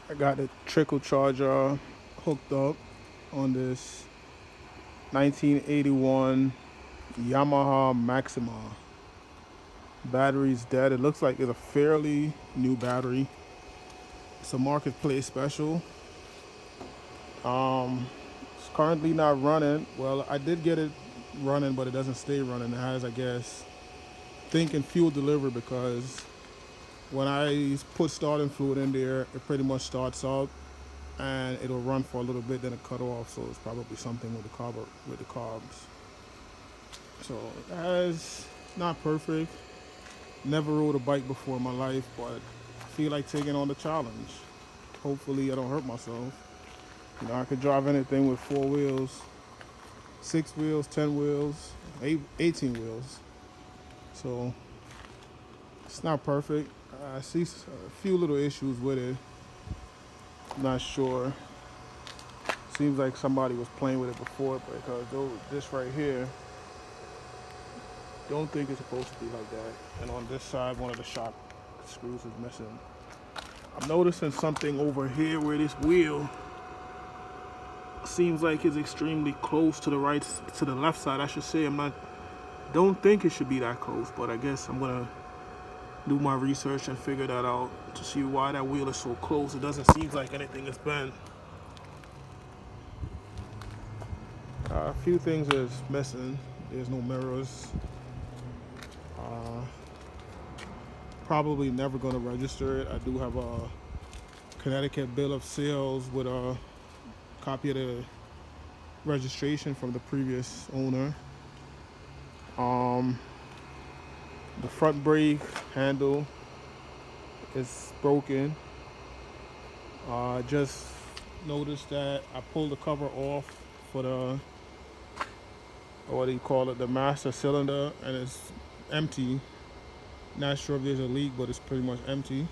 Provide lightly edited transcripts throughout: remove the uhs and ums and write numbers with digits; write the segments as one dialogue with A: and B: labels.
A: I got the trickle charger hooked up on this 1981 Yamaha Maxima. Battery's dead. It looks like it's a fairly new battery. It's a marketplace special. It's currently not running. Well, I did get it running, but it doesn't stay running. It has, I guess, thinking fuel delivery, because when I put starting fluid in there, it pretty much starts up and it'll run for a little bit, then it cut off. So it's probably something with the carbs. So it has not perfect. Never rode a bike before in my life, but I feel like taking on the challenge. Hopefully I don't hurt myself. You know, I could drive anything with 4 wheels, 6 wheels, 10 wheels, 18 wheels. So it's not perfect. I see a few little issues with it. I'm not sure. Seems like somebody was playing with it before, because this right here, don't think it's supposed to be like that. And on this side, one of the shock screws is missing. I'm noticing something over here where this wheel seems like it's extremely close to the left side, I should say. Don't think it should be that close, but I guess I'm gonna do my research and figure that out to see why that wheel is so close. It doesn't seem like anything is bent. A few things is missing. There's no mirrors. Probably never gonna register it. I do have a Connecticut bill of sales with a copy of the registration from the previous owner. The front brake handle is broken. Just noticed that I pulled the cover off for the, what do you call it, the master cylinder, and it's empty. Not sure if there's a leak, but it's pretty much empty.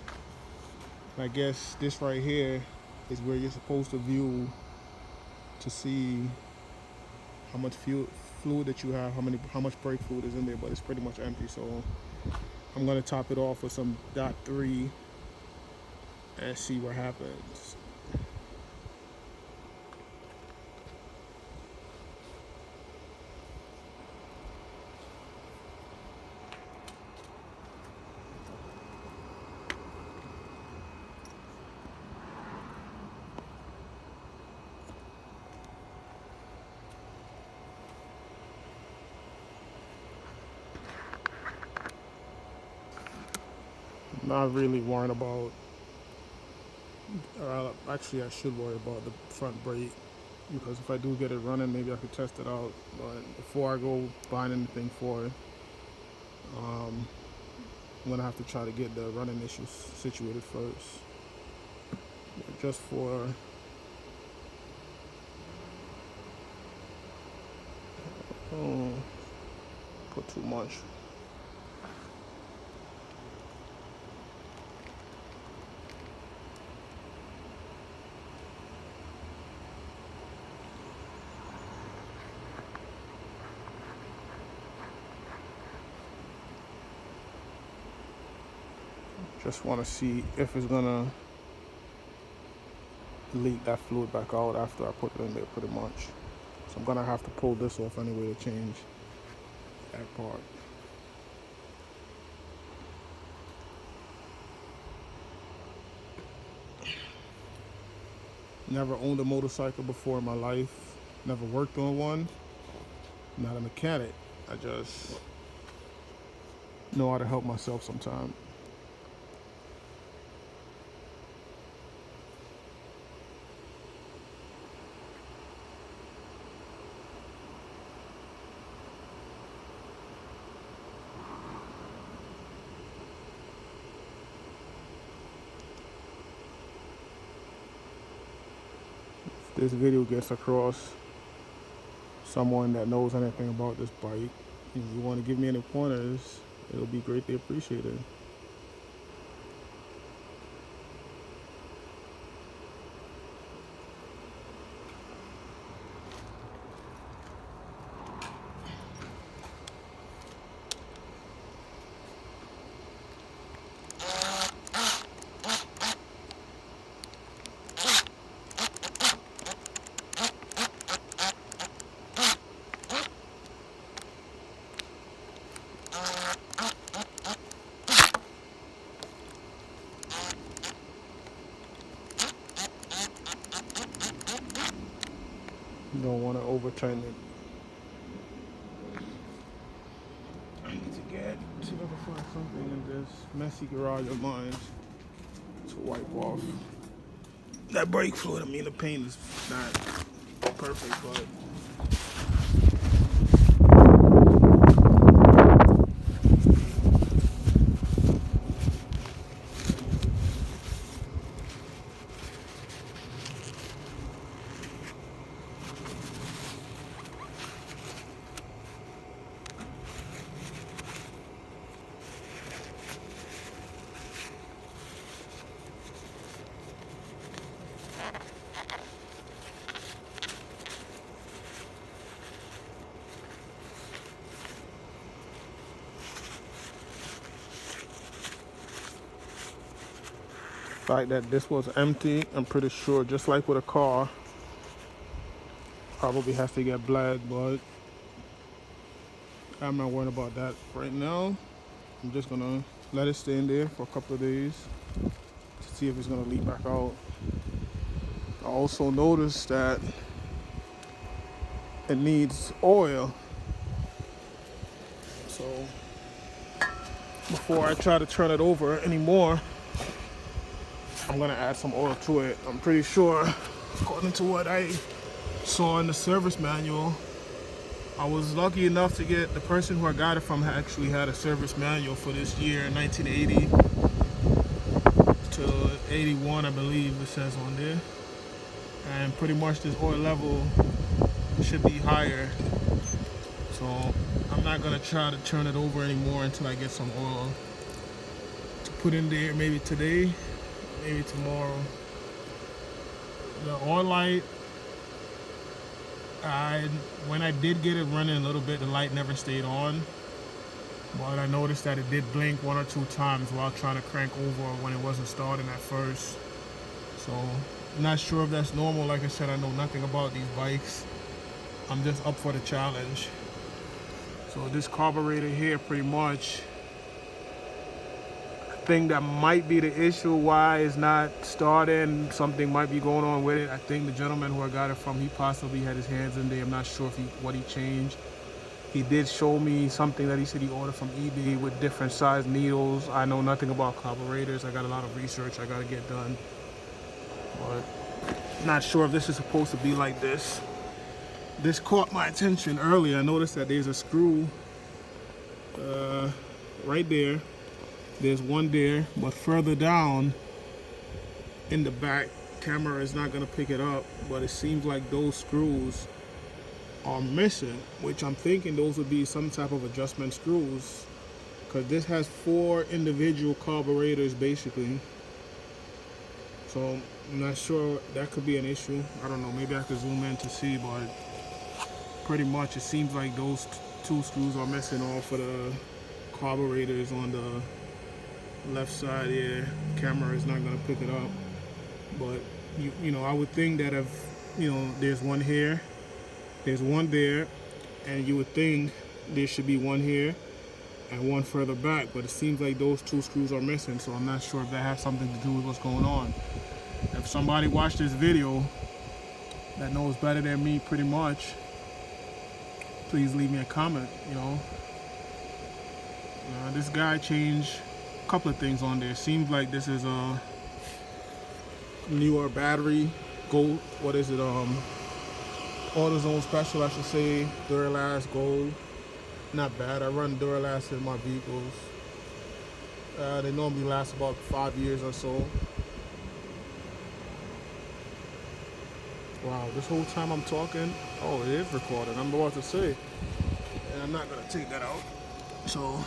A: And I guess this right here is where you're supposed to view to see how much fluid that you have, how much brake fluid is in there, but it's pretty much empty. So I'm gonna top it off with some .3 and see what happens. Not really worrying about, actually I should worry about the front brake, because if I do get it running, maybe I could test it out. But before I go buying anything for it, I'm gonna have to try to get the running issues situated first. Just for put too much. Just want to see if it's gonna leak that fluid back out after I put it in there, pretty much. So I'm gonna have to pull this off anyway to change that part. Never owned a motorcycle before in my life. Never worked on one. Not a mechanic. I just know how to help myself sometimes. If this video gets across someone that knows anything about this bike, and you want to give me any pointers, it'll be greatly appreciated. don't want to overturn it. I need to see if I can find something in this messy garage of mine to wipe off that brake fluid. I mean, the paint is not perfect, but the fact that this was empty, I'm pretty sure, just like with a car, probably has to get black, but I'm not worried about that right now. I'm just gonna let it stay in there for a couple of days to see if it's gonna leak back out. I also noticed that it needs oil, so before I try to turn it over anymore, I'm gonna add some oil to it. I'm pretty sure, according to what I saw in the service manual, I was lucky enough to get, the person who I got it from actually had a service manual for this year, 1980 to 81, I believe it says on there. And pretty much this oil level should be higher. So I'm not gonna try to turn it over anymore until I get some oil to put in there, maybe today, maybe tomorrow. The oil light, when I did get it running a little bit, the light never stayed on. But I noticed that it did blink 1 or 2 times while trying to crank over when it wasn't starting at first. So I'm not sure if that's normal. Like I said, I know nothing about these bikes. I'm just up for the challenge. So this carburetor here, pretty much, I think that might be the issue why it's not starting. Something might be going on with it. I think the gentleman who I got it from, he possibly had his hands in there. I'm not sure if what he changed. He did show me something that he said he ordered from eBay with different size needles. I know nothing about carburetors. I got a lot of research I got to get done. But not sure if this is supposed to be like this. This caught my attention earlier. I noticed that there's a screw right there. There's one there, but further down in the back, camera is not going to pick it up, but it seems like those screws are missing, which I'm thinking those would be some type of adjustment screws, because this has 4 individual carburetors basically. So I'm not sure, that could be an issue. I don't know, maybe I could zoom in to see, but pretty much it seems like those 2 screws are missing off of the carburetors on the left side here. Camera is not going to pick it up, but you know, I would think that if, you know, there's one here, there's one there, and you would think there should be one here and one further back, but it seems like those 2 screws are missing. So I'm not sure if that has something to do with what's going on. If somebody watched this video that knows better than me pretty much, please leave me a comment. You know, this guy changed a couple of things on there. Seems like this is a newer battery, gold, what is it, AutoZone special, I should say, Duralast Gold. Not bad. I run Duralast in my vehicles. They normally last about 5 years or so. Wow, this whole time I'm talking, oh, it is recording. I'm about to say, and I'm not gonna take that out. So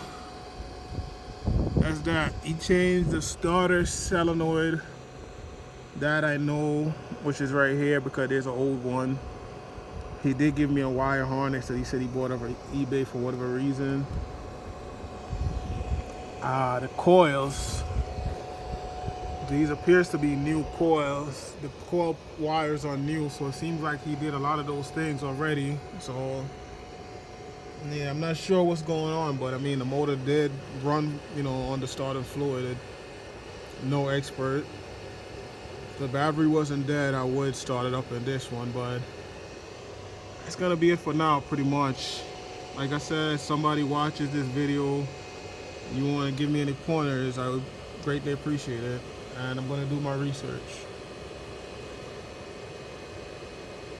A: that's that. He changed the starter solenoid. That I know, which is right here, because there's an old one. He did give me a wire harness that he said he bought over eBay for whatever reason. The coils, these appears to be new coils. The coil wires are new, so it seems like he did a lot of those things already. So yeah, I'm not sure what's going on, but I mean, the motor did run, you know, on the starter fluid. No expert. If the battery wasn't dead, I would start it up in this one, but It's gonna be it for now, pretty much. Like I said, somebody watches this video, you want to give me any pointers, I would greatly appreciate it, and I'm gonna do my research.